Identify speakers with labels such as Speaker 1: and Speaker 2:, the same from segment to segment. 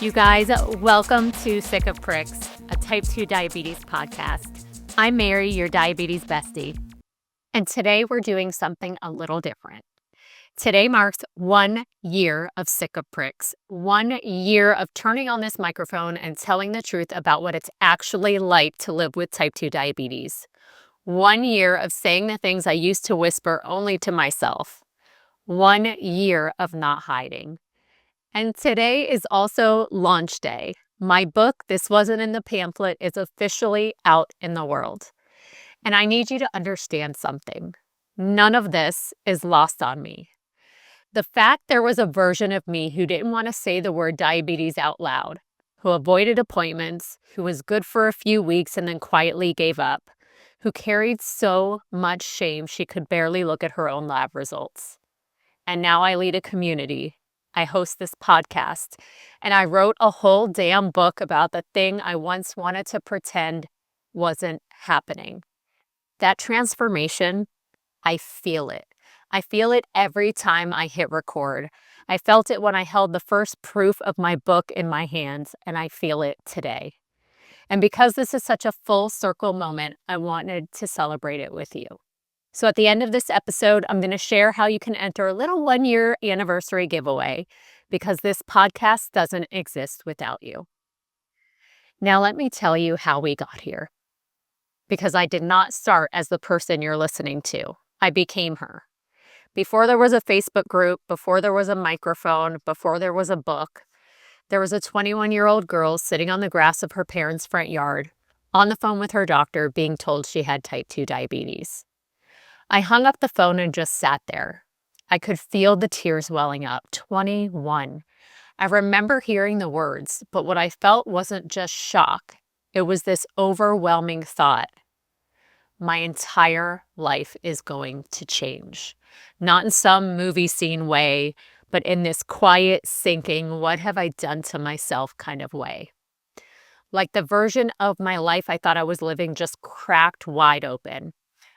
Speaker 1: You guys, welcome to Sick of Pricks, a type 2 diabetes podcast. I'm Mary, your diabetes bestie, and today we're doing something a little different. Today marks 1 year of Sick of Pricks, 1 year of turning on this microphone and telling the truth about what it's actually like to live with type 2 diabetes. 1 year of saying the things I used to whisper only to myself. 1 year of not hiding. And today is also launch day. My book, This Wasn't in the Pamphlet, is officially out in the world. And I need you to understand something. None of this is lost on me. The fact there was a version of me who didn't want to say the word diabetes out loud, who avoided appointments, who was good for a few weeks and then quietly gave up, who carried so much shame she could barely look at her own lab results. And now I lead a community. I host this podcast, and I wrote a whole damn book about the thing I once wanted to pretend wasn't happening. That transformation, I feel it. I feel it every time I hit record. I felt it when I held the first proof of my book in my hands, and I feel it today. And because this is such a full circle moment, I wanted to celebrate it with you. So at the end of this episode, I'm going to share how you can enter a little 1-year anniversary giveaway because this podcast doesn't exist without you. Now let me tell you how we got here. Because I did not start as the person you're listening to. I became her. Before there was a Facebook group, before there was a microphone, before there was a book, there was a 21-year-old girl sitting on the grass of her parents' front yard, on the phone with her doctor being told she had type 2 diabetes. I hung up the phone and just sat there. I could feel the tears welling up. 21. I remember hearing the words, but what I felt wasn't just shock. It was this overwhelming thought. My entire life is going to change. Not in some movie scene way, but in this quiet, sinking, what have I done to myself kind of way. Like the version of my life I thought I was living just cracked wide open.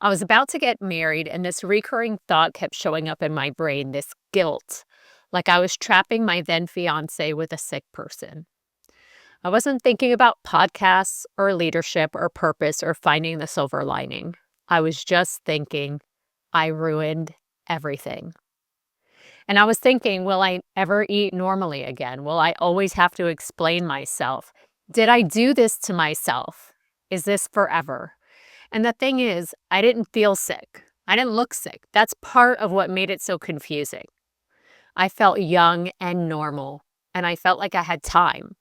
Speaker 1: I was about to get married, and this recurring thought kept showing up in my brain, this guilt, like I was trapping my then fiance with a sick person. I wasn't thinking about podcasts or leadership or purpose or finding the silver lining. I was just thinking, I ruined everything. And I was thinking, will I ever eat normally again? Will I always have to explain myself? Did I do this to myself? Is this forever? And the thing is, I didn't feel sick. I didn't look sick. That's part of what made it so confusing. I felt young and normal, and I felt like I had time.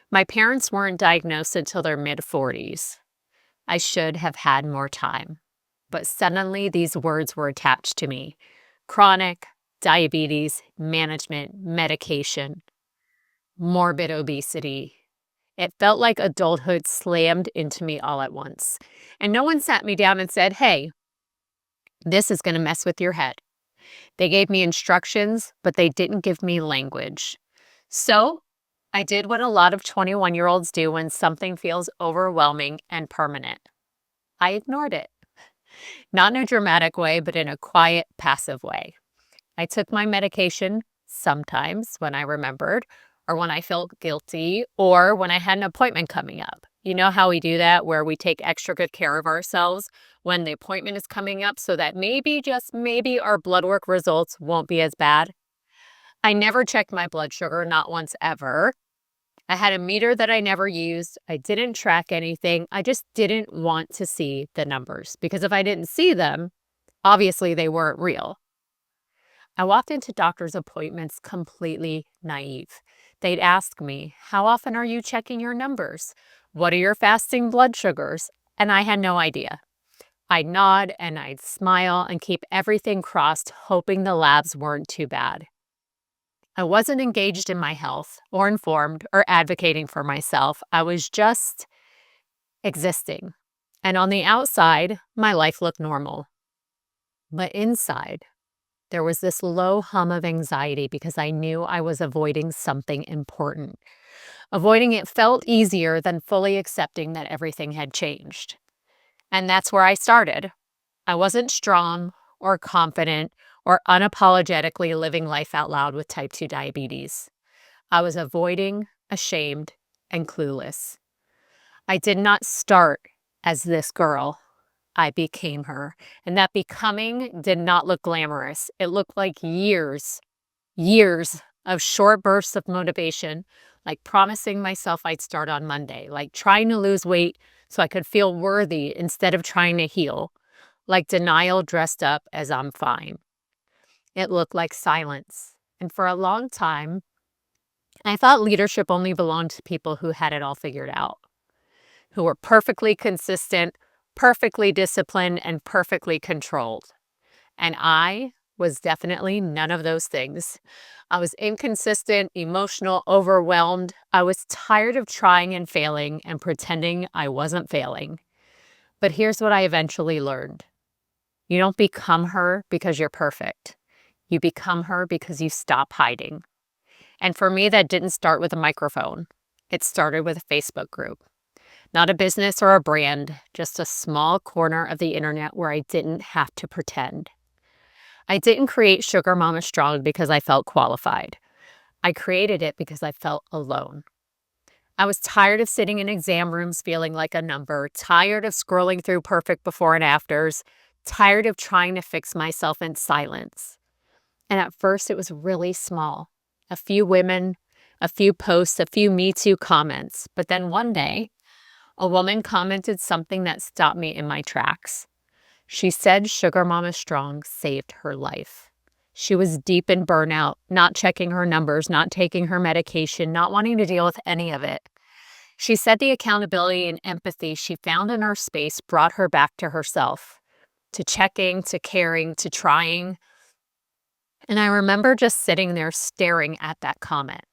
Speaker 1: My parents weren't diagnosed until their mid-40s. I should have had more time. But suddenly these words were attached to me. Chronic, diabetes, management, medication, morbid obesity. It felt like adulthood slammed into me all at once. And no one sat me down and said, hey, this is going to mess with your head. They gave me instructions, but they didn't give me language. So I did what a lot of 21-year-olds do when something feels overwhelming and permanent. I ignored it. Not in a dramatic way, but in a quiet, passive way. I took my medication sometimes when I remembered, or when I felt guilty, or when I had an appointment coming up. You know how we do that, where we take extra good care of ourselves when the appointment is coming up so that maybe, just maybe, our blood work results won't be as bad? I never checked my blood sugar, not once ever. I had a meter that I never used. I didn't track anything. I just didn't want to see the numbers because if I didn't see them, obviously they weren't real. I walked into doctor's appointments completely naive. They'd ask me, how often are you checking your numbers? What are your fasting blood sugars? And I had no idea. I'd nod and I'd smile and keep everything crossed, hoping the labs weren't too bad. I wasn't engaged in my health or informed or advocating for myself. I was just existing. And on the outside, my life looked normal. But inside, there was this low hum of anxiety because I knew I was avoiding something important. Avoiding it felt easier than fully accepting that everything had changed. And that's where I started. I wasn't strong or confident or unapologetically living life out loud with type 2 diabetes. I was avoiding ashamed, and clueless. I did not start as this girl. I became her. And that becoming did not look glamorous. It looked like years of short bursts of motivation, like promising myself I'd start on Monday, like trying to lose weight so I could feel worthy instead of trying to heal, like denial dressed up as I'm fine. It looked like silence. And for a long time, I thought leadership only belonged to people who had it all figured out, who were perfectly consistent, perfectly disciplined, and perfectly controlled. And I was definitely none of those things. I was inconsistent, emotional, overwhelmed. I was tired of trying and failing and pretending I wasn't failing. But here's what I eventually learned. You don't become her because you're perfect. You become her because you stop hiding. And for me, that didn't start with a microphone. It started with a Facebook group. Not a business or a brand, just a small corner of the internet where I didn't have to pretend. I didn't create Sugar Mama Strong because I felt qualified. I created it because I felt alone. I was tired of sitting in exam rooms feeling like a number, tired of scrolling through perfect before and afters, tired of trying to fix myself in silence. And at first, it was really small. A few women, a few posts, a few Me Too comments. But then one day, a woman commented something that stopped me in my tracks. She said Sugar Mama Strong saved her life. She was deep in burnout, not checking her numbers, not taking her medication, not wanting to deal with any of it. She said the accountability and empathy she found in our space brought her back to herself, to checking, to caring, to trying. And I remember just sitting there staring at that comment.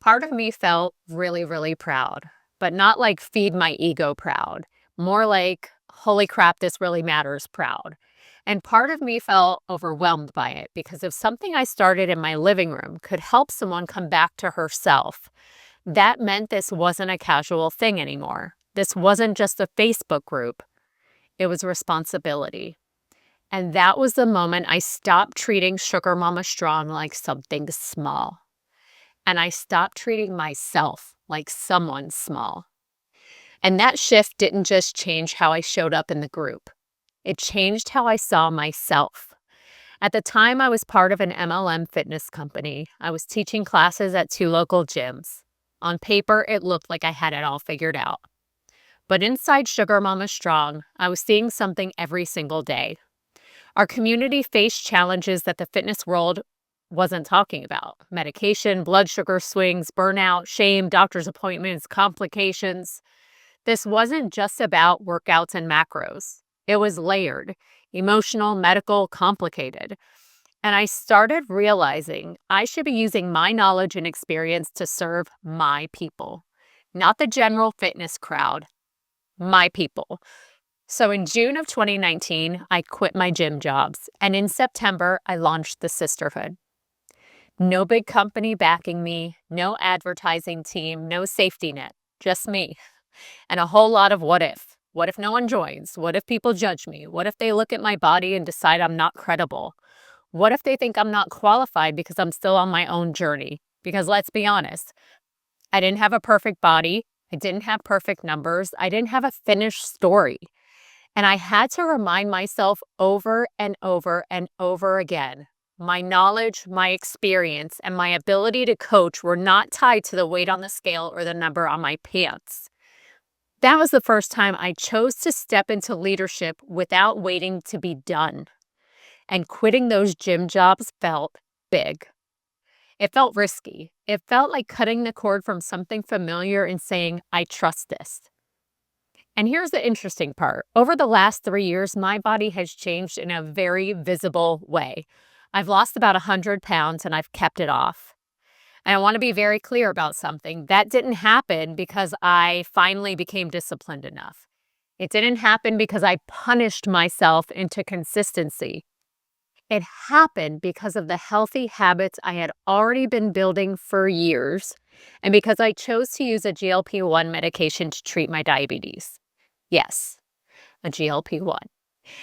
Speaker 1: Part of me felt really, really proud, but not like feed my ego proud, more like, holy crap, this really matters proud. And part of me felt overwhelmed by it because if something I started in my living room could help someone come back to herself, that meant this wasn't a casual thing anymore. This wasn't just a Facebook group. It was responsibility. And that was the moment I stopped treating Sugar Mama Strong like something small. And I stopped treating myself like someone small. And that shift didn't just change how I showed up in the group. It changed how I saw myself. At the time, I was part of an MLM fitness company. I was teaching classes at 2 local gyms. On paper, it looked like I had it all figured out. But inside Sugar Mama Strong, I was seeing something every single day. Our community faced challenges that the fitness world wasn't talking about. Medication, blood sugar swings, burnout, shame, doctor's appointments, complications. This wasn't just about workouts and macros. It was layered, emotional, medical, complicated. And I started realizing I should be using my knowledge and experience to serve my people, not the general fitness crowd, my people. So in June of 2019, I quit my gym jobs. And in September, I launched the Sisterhood. No big company backing me, no advertising team, no safety net, just me. And a whole lot of what if. What if no one joins? What if people judge me? What if they look at my body and decide I'm not credible? What if they think I'm not qualified because I'm still on my own journey? Because let's be honest, I didn't have a perfect body. I didn't have perfect numbers. I didn't have a finished story. And I had to remind myself over and over and over again, my knowledge, my experience, and my ability to coach were not tied to the weight on the scale or the number on my pants. That was the first time I chose to step into leadership without waiting to be done. And quitting those gym jobs felt big. It felt risky. It felt like cutting the cord from something familiar and saying, I trust this. And here's the interesting part. Over the last 3 years, my body has changed in a very visible way. I've lost about 100 pounds and I've kept it off. And I want to be very clear about something. That didn't happen because I finally became disciplined enough. It didn't happen because I punished myself into consistency. It happened because of the healthy habits I had already been building for years and because I chose to use a GLP-1 medication to treat my diabetes. Yes, a GLP-1.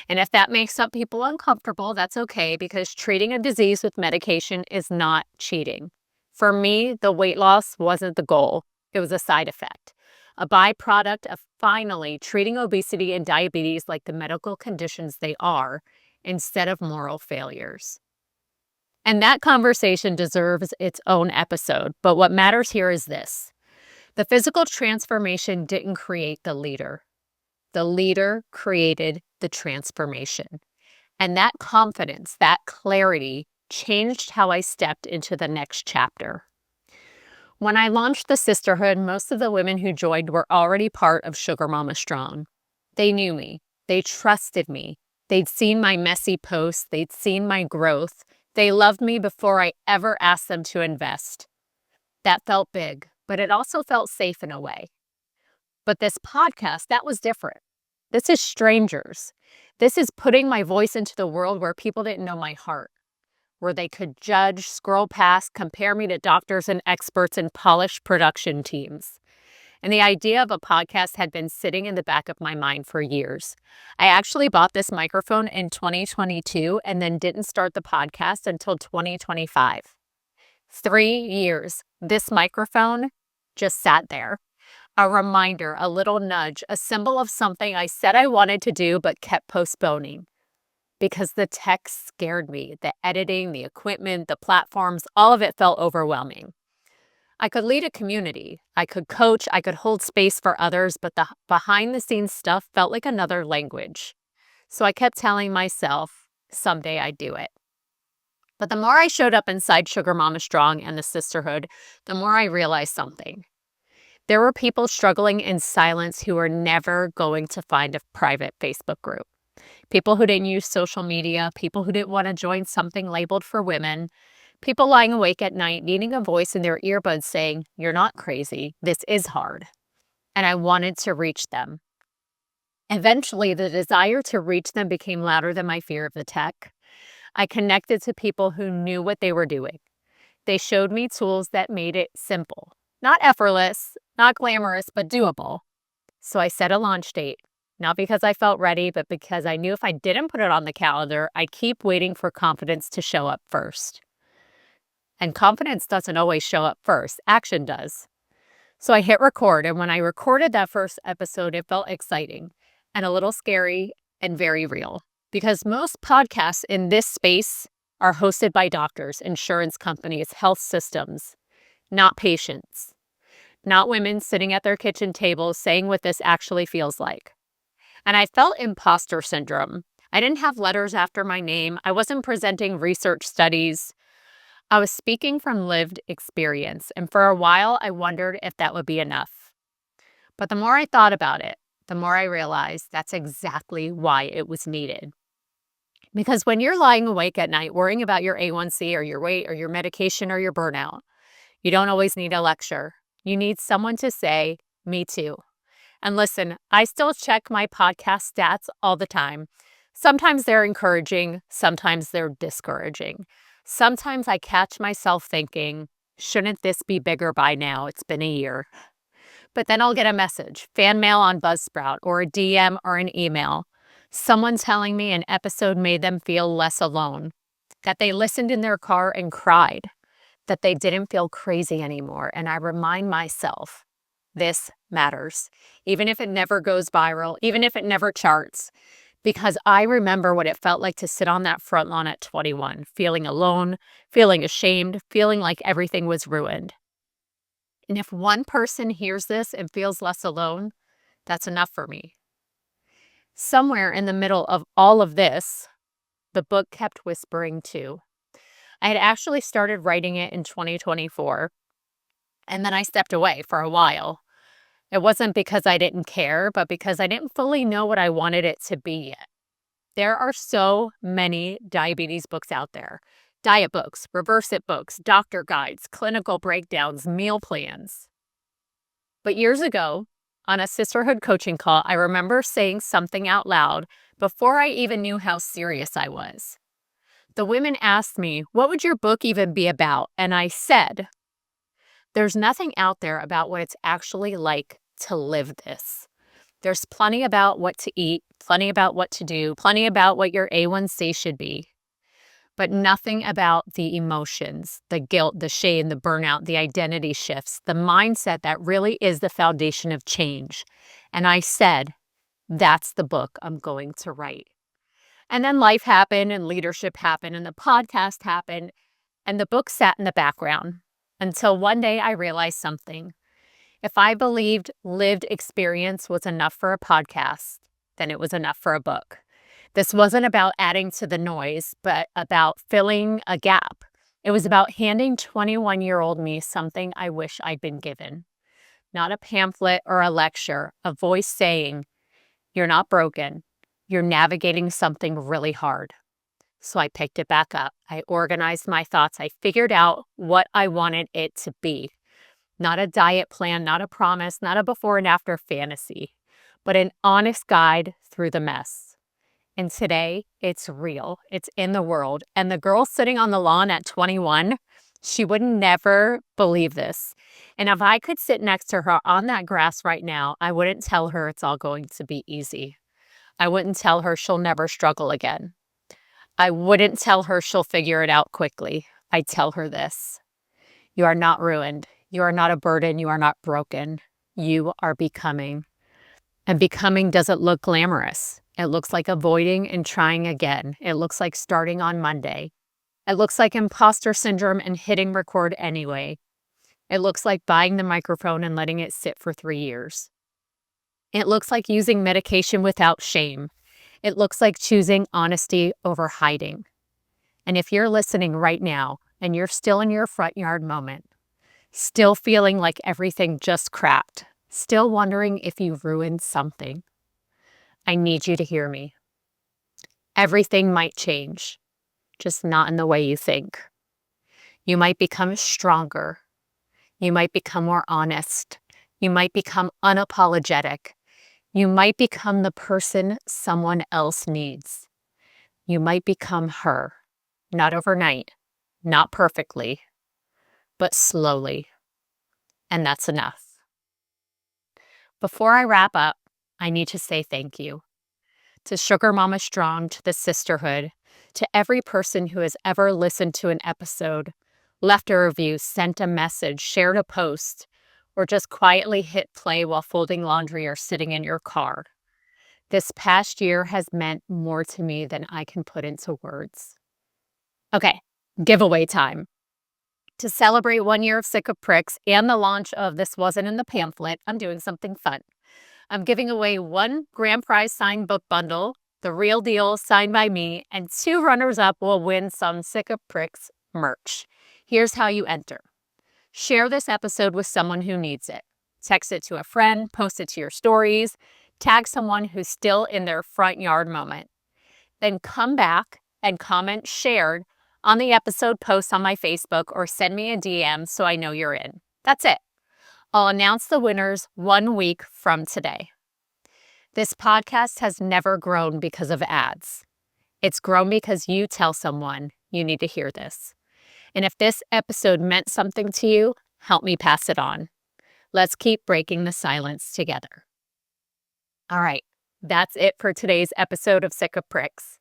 Speaker 1: And if that makes some people uncomfortable, that's okay because treating a disease with medication is not cheating. For me, the weight loss wasn't the goal. It was a side effect, a byproduct of finally treating obesity and diabetes like the medical conditions they are instead of moral failures. And that conversation deserves its own episode. But what matters here is this: the physical transformation didn't create the leader. The leader created the transformation. And that confidence, that clarity, changed how I stepped into the next chapter. When I launched the sisterhood, most of the women who joined were already part of Sugar Mama Strong. They knew me. They trusted me. They'd seen my messy posts. They'd seen my growth. They loved me before I ever asked them to invest. That felt big, but it also felt safe in a way. But this podcast, that was different. This is strangers. This is putting my voice into the world where people didn't know my heart, where they could judge, scroll past, compare me to doctors and experts and polished production teams. And the idea of a podcast had been sitting in the back of my mind for years. I actually bought this microphone in 2022 and then didn't start the podcast until 2025. 3 years, this microphone just sat there. A reminder, a little nudge, a symbol of something I said I wanted to do but kept postponing. Because the tech scared me. The editing, the equipment, the platforms, all of it felt overwhelming. I could lead a community. I could coach. I could hold space for others, but the behind-the-scenes stuff felt like another language. So I kept telling myself, someday I'd do it. But the more I showed up inside Sugar Mama Strong and the sisterhood, the more I realized something. There were people struggling in silence who were never going to find a private Facebook group. People who didn't use social media, people who didn't want to join something labeled for women, people lying awake at night needing a voice in their earbuds saying, "You're not crazy, this is hard." And I wanted to reach them. Eventually, the desire to reach them became louder than my fear of the tech. I connected to people who knew what they were doing. They showed me tools that made it simple. Not effortless, not glamorous, but doable. So I set a launch date, not because I felt ready, but because I knew if I didn't put it on the calendar, I'd keep waiting for confidence to show up first. And confidence doesn't always show up first. Action does. So I hit record, and when I recorded that first episode, it felt exciting and a little scary and very real. Because most podcasts in this space are hosted by doctors, insurance companies, health systems, not patients. Not women sitting at their kitchen tables saying what this actually feels like. And I felt imposter syndrome. I didn't have letters after my name. I wasn't presenting research studies. I was speaking from lived experience. And for a while, I wondered if that would be enough. But the more I thought about it, the more I realized that's exactly why it was needed. Because when you're lying awake at night worrying about your A1C or your weight or your medication or your burnout, you don't always need a lecture. You need someone to say, "Me too." And listen, I still check my podcast stats all the time. Sometimes they're encouraging, sometimes they're discouraging. Sometimes I catch myself thinking, shouldn't this be bigger by now? It's been a year. But then I'll get a message, fan mail on Buzzsprout, or a DM or an email. Someone telling me an episode made them feel less alone, that they listened in their car and cried, that they didn't feel crazy anymore. And I remind myself, this matters, even if it never goes viral, even if it never charts, because I remember what it felt like to sit on that front lawn at 21, feeling alone, feeling ashamed, feeling like everything was ruined. And if one person hears this and feels less alone, that's enough for me. Somewhere in the middle of all of this, the book kept whispering too. I had actually started writing it in 2024, and then I stepped away for a while. It wasn't because I didn't care, but because I didn't fully know what I wanted it to be yet. There are so many diabetes books out there. Diet books, reverse it books, doctor guides, clinical breakdowns, meal plans. But years ago, on a sisterhood coaching call, I remember saying something out loud before I even knew how serious I was. The women asked me, "What would your book even be about?" And I said, "There's nothing out there about what it's actually like to live this. There's plenty about what to eat, plenty about what to do, plenty about what your A1C should be. but nothing about the emotions, the guilt, the shame, the burnout, the identity shifts, the mindset that really is the foundation of change. And I said, that's the book I'm going to write. And then life happened and leadership happened and the podcast happened and the book sat in the background until one day I realized something. If I believed lived experience was enough for a podcast, then it was enough for a book. This wasn't about adding to the noise, but about filling a gap. It was about handing 21-year-old me something I wish I'd been given. Not a pamphlet or a lecture, a voice saying, "You're not broken. You're navigating something really hard." So I picked it back up. I organized my thoughts. I figured out what I wanted it to be. Not a diet plan, not a promise, not a before and after fantasy, but an honest guide through the mess. And today, it's real. It's in the world. And the girl sitting on the lawn at 21, she would never believe this. And if I could sit next to her on that grass right now, I wouldn't tell her it's all going to be easy. I wouldn't tell her she'll never struggle again. I wouldn't tell her she'll figure it out quickly. I'd tell her this: you are not ruined. You are not a burden. You are not broken. You are becoming. And becoming doesn't look glamorous. It looks like avoiding and trying again. It looks like starting on Monday. It looks like imposter syndrome and hitting record anyway. It looks like buying the microphone and letting it sit for 3 years. It looks like using medication without shame. It looks like choosing honesty over hiding. And if you're listening right now and you're still in your front yard moment, still feeling like everything just cracked, still wondering if you ruined something, I need you to hear me. Everything might change, just not in the way you think. You might become stronger. You might become more honest. You might become unapologetic. You might become the person someone else needs. You might become her, not overnight, not perfectly, but slowly. And that's enough. Before I wrap up, I need to say thank you to Sugar Mama Strong, to the sisterhood, to every person who has ever listened to an episode, left a review, sent a message, shared a post, or just quietly hit play while folding laundry or sitting in your car. This past year has meant more to me than I can put into words. Okay, giveaway time. To celebrate 1 year of Sick of Pricks and the launch of This Wasn't in the Pamphlet, I'm doing something fun. I'm giving away 1 grand prize signed book bundle, The Real Deal signed by me, and 2 runners-up will win some Sick of Pricks merch. Here's how you enter. Share this episode with someone who needs it. Text it to a friend, post it to your stories, tag someone who's still in their front yard moment. Then come back and comment shared on the episode post on my Facebook or send me a DM so I know you're in. That's it. I'll announce the winners 1 week from today. This podcast has never grown because of ads. It's grown because you tell someone you need to hear this. And if this episode meant something to you, help me pass it on. Let's keep breaking the silence together. All right, that's it for today's episode of Sick of Pricks.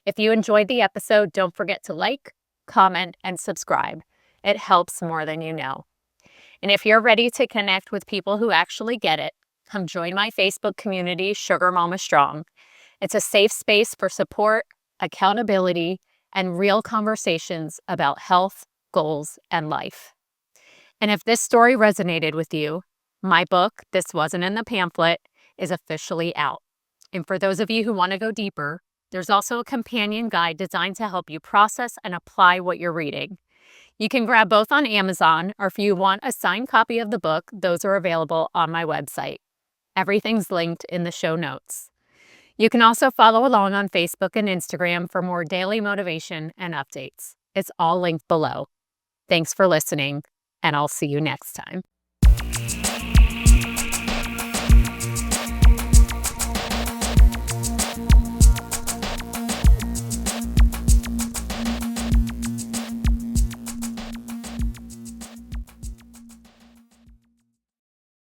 Speaker 1: If you enjoyed the episode, don't forget to like, comment, and subscribe. It helps more than you know. And if you're ready to connect with people who actually get it, come join my Facebook community, Sugar Mama Strong. It's a safe space for support, accountability, and real conversations about health, goals, and life. And if this story resonated with you, my book, This Wasn't in the Pamphlet, is officially out. And for those of you who want to go deeper, there's also a companion guide designed to help you process and apply what you're reading. You can grab both on Amazon, or if you want a signed copy of the book, those are available on my website. Everything's linked in the show notes. You can also follow along on Facebook and Instagram for more daily motivation and updates. It's all linked below. Thanks for listening, and I'll see you next time.